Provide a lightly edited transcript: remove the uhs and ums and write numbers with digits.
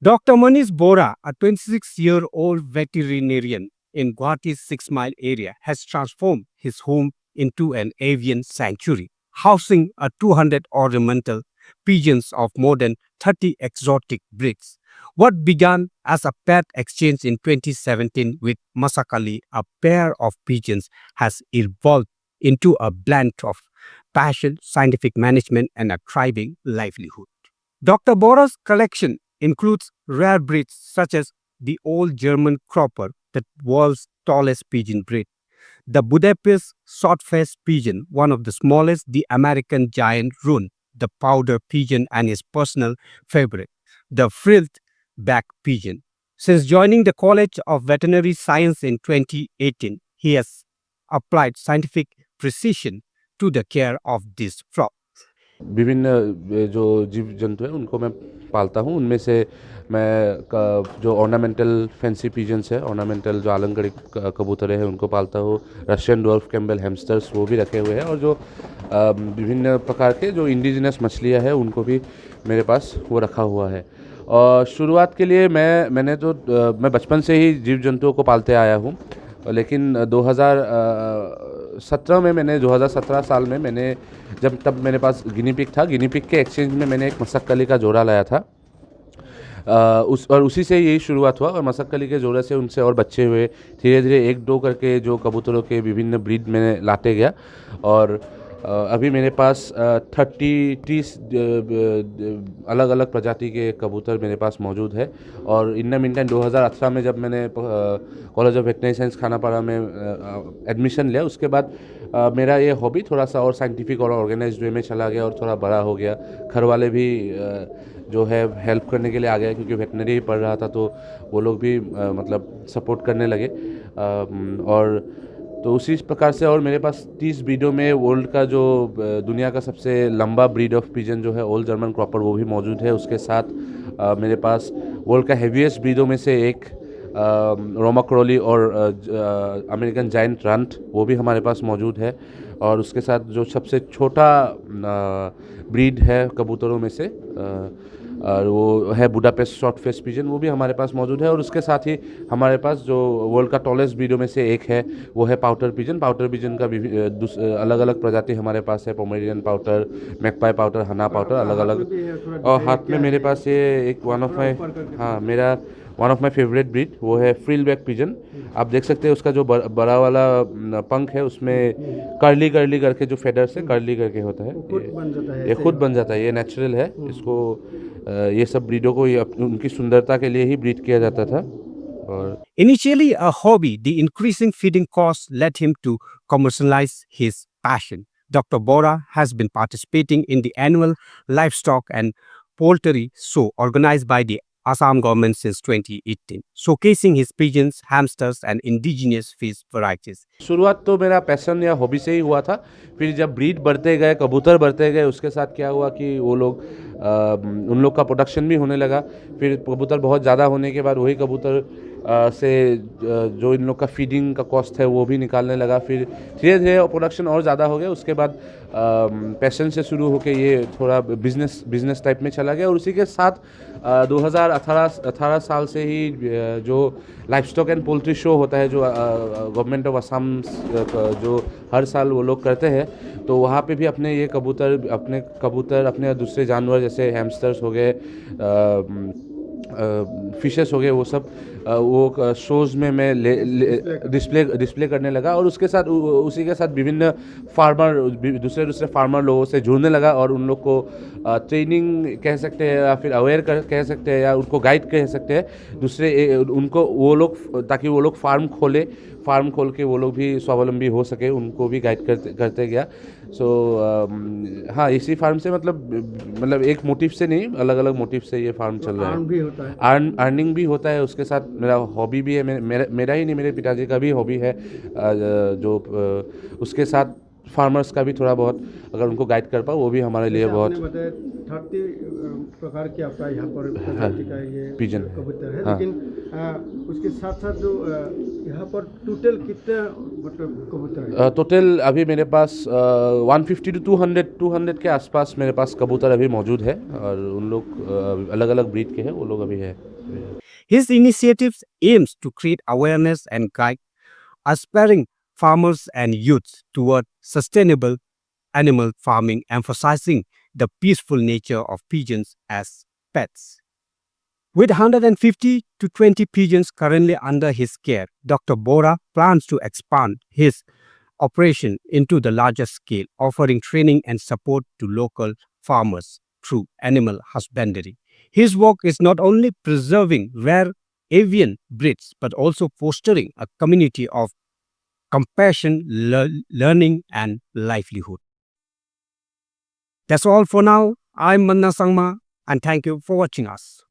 Dr. Manish Bora, a 26-year-old veterinarian in Guwahati's 6 Mile area, has transformed his home into an avian sanctuary, housing a 200 ornamental pigeons of more than 30 exotic breeds. What began as a pet exchange in 2017 with Masakali, a pair of pigeons, has evolved into a blend of passion, scientific management, and a thriving livelihood. Dr. Bora's collection includes rare breeds such as the Old German Cropper, the world's tallest pigeon breed, the Budapest short-faced pigeon, one of the smallest, the American giant roon, the powder pigeon, and his personal favorite, the frilled back pigeon. Since joining the College of Veterinary Science in 2018, he has applied scientific precision to the care of this flock. विभिन्न जो जीव जंतु हैं उनको मैं पालता हूँ। उनमें से मैं जो ऑर्नामेंटल फैंसी पिजन्स है, ऑर्नामेंटल जो आलंकड़िक कबूतर हैं उनको पालता हूँ। रशियन डॉल्फ कैम्बल हैमस्टर्स वो भी रखे हुए हैं, और जो विभिन्न प्रकार के जो इंडिजिनस मछलियाँ हैं उनको भी मेरे पास वो रखा हुआ है। और शुरुआत के लिए मैं बचपन से ही जीव जंतुओं को पालते आया हूँ, लेकिन 2017 साल में मैंने तब मेरे पास गिनी पिग था। गिनी पिग के एक्सचेंज में मैंने एक मसक्कली का जोड़ा लाया था। उसी से यही शुरुआत हुआ, और मसक्कली के जोड़े से उनसे और बच्चे हुए। धीरे धीरे एक दो करके जो कबूतरों के विभिन्न ब्रीड मैंने लाते गया, और अभी मेरे पास 30 अलग अलग प्रजाति के कबूतर मेरे पास मौजूद है। और इन मिनटन 2018 में जब मैंने college of veterinary science Khanapara में एडमिशन लिया, उसके बाद मेरा ये हॉबी थोड़ा सा और साइंटिफिक और ऑर्गेनाइज्ड वे में चला गया और थोड़ा बड़ा हो गया। घर वाले भी जो है हेल्प करने के लिए आ गए, क्योंकि वेटनरी पढ़ रहा था तो वो लोग भी मतलब सपोर्ट करने लगे। और तो उसी प्रकार से, और मेरे पास 30 ब्रीडों में वर्ल्ड का जो दुनिया का सबसे लंबा ब्रीड ऑफ पिजन जो है ओल्ड जर्मन क्रॉपर, वो भी मौजूद है। उसके साथ मेरे पास वर्ल्ड का हेवीएस्ट ब्रीडों में से एक रोमा क्रॉली और अमेरिकन जायंट रंट, वो भी हमारे पास मौजूद है। और उसके साथ जो सबसे छोटा ब्रीड है कबूतरों में से और वो है बुडापेस्ट शॉर्ट फेस पिजन, वो भी हमारे पास मौजूद है। और उसके साथ ही हमारे पास जो वर्ल्ड का टॉलेस्ट ब्रीडों में से एक है वो है पाउटर पिजन। पाउटर पिजन का भी अलग अलग प्रजाति हमारे पास है, पोमेरियन पाउटर, मैकपाई पाउटर, हना पाउटर, अलग अलग। और हाथ में मेरे पास ये एक मेरा one of my favourite breed वो है फ्रिल बैक पिजन। आप देख सकते हैं उसका जो बड़ा वाला पंख है उसमें कर्ली कर्ली करके जो फेदर्स है कर्ली करके होता है, ये खुद बन जाता है। ये नेचुरल है। इसको ये सब ब्रीडों को उनकी सुंदरता के लिए ही ब्रीड किया जाता था। Initially a hobby, the increasing feeding costs led him to commercialize his passion. Dr. Bora has been participating in the annual livestock and poultry show organized by the Assam government since 2018, showcasing his pigeons, hamsters, and indigenous fish varieties. शुरुआत तो मेरा passion या hobby से ही हुआ था। फिर जब breed बढ़ते गए, कबूतर बढ़ते गए, उसके साथ क्या हुआ कि वो लोग उन लोग का प्रोडक्शन भी होने लगा। फिर कबूतर बहुत ज़्यादा होने के बाद वही कबूतर से जो इन लोग का फीडिंग का कॉस्ट है वो भी निकालने लगा। फिर धीरे धीरे प्रोडक्शन और ज़्यादा हो गया। उसके बाद पैशन से शुरू होकर ये थोड़ा बिजनेस टाइप में चला गया। और उसी के साथ 2018 साल से ही जो लाइवस्टॉक एंड पोल्ट्री शो होता है, जो गवर्नमेंट ऑफ असम जो हर साल वो लोग करते हैं, तो वहाँ पे भी अपने अपने दूसरे जानवर जैसे हैमस्टर्स हो गए, फिशेस हो गए, वो सब वो शोज़ में मैं डिस्प्ले करने लगा। और उसी के साथ विभिन्न दूसरे फार्मर लोगों से जुड़ने लगा, और उन लोग को ट्रेनिंग कह सकते हैं या फिर अवेयर कह सकते हैं या उनको गाइड कह सकते हैं ताकि वो लोग फार्म खोल के वो लोग भी स्वावलंबी हो सके, उनको भी गाइड करते गया। हाँ, इसी फार्म से मतलब एक मोटिव से नहीं, अलग अलग मोटिव से ये फार्म चल रहा है। अर्निंग भी होता है। उसके साथ मेरा हॉबी भी है, मेरा ही नहीं, मेरे पिताजी का भी हॉबी है। उसके साथ फार्मर्स का भी थोड़ा बहुत अगर उनको गाइड कर पाओ वो भी हमारे लिए जैसे बहुत। आपने बताया 30 प्रकार की आपका यहाँ पर प्रजाति का ये pigeon। कबूतर है, हाँ। लेकिन उसके साथ साथ जो यहाँ पर टोटल कितने मतलब कबूतर है? टोटल अभी मेरे पास 150 to 200 के आसपास मेरे पास कबूतर अभी मौजूद है और उन लोग अलग अलग ब्रीड के हैं, वो लोग अभी है। His initiatives aims to create awareness and guide aspiring farmers and youths toward sustainable animal farming, emphasizing the peaceful nature of pigeons as pets. With 150 to 20 pigeons currently under his care, Dr. Bora plans to expand his operation into the larger scale, offering training and support to local farmers through animal husbandry. His work is not only preserving rare avian breeds but also fostering a community of compassion, learning, and livelihood. That's all for now. I'm Manna Sangma, and thank you for watching us.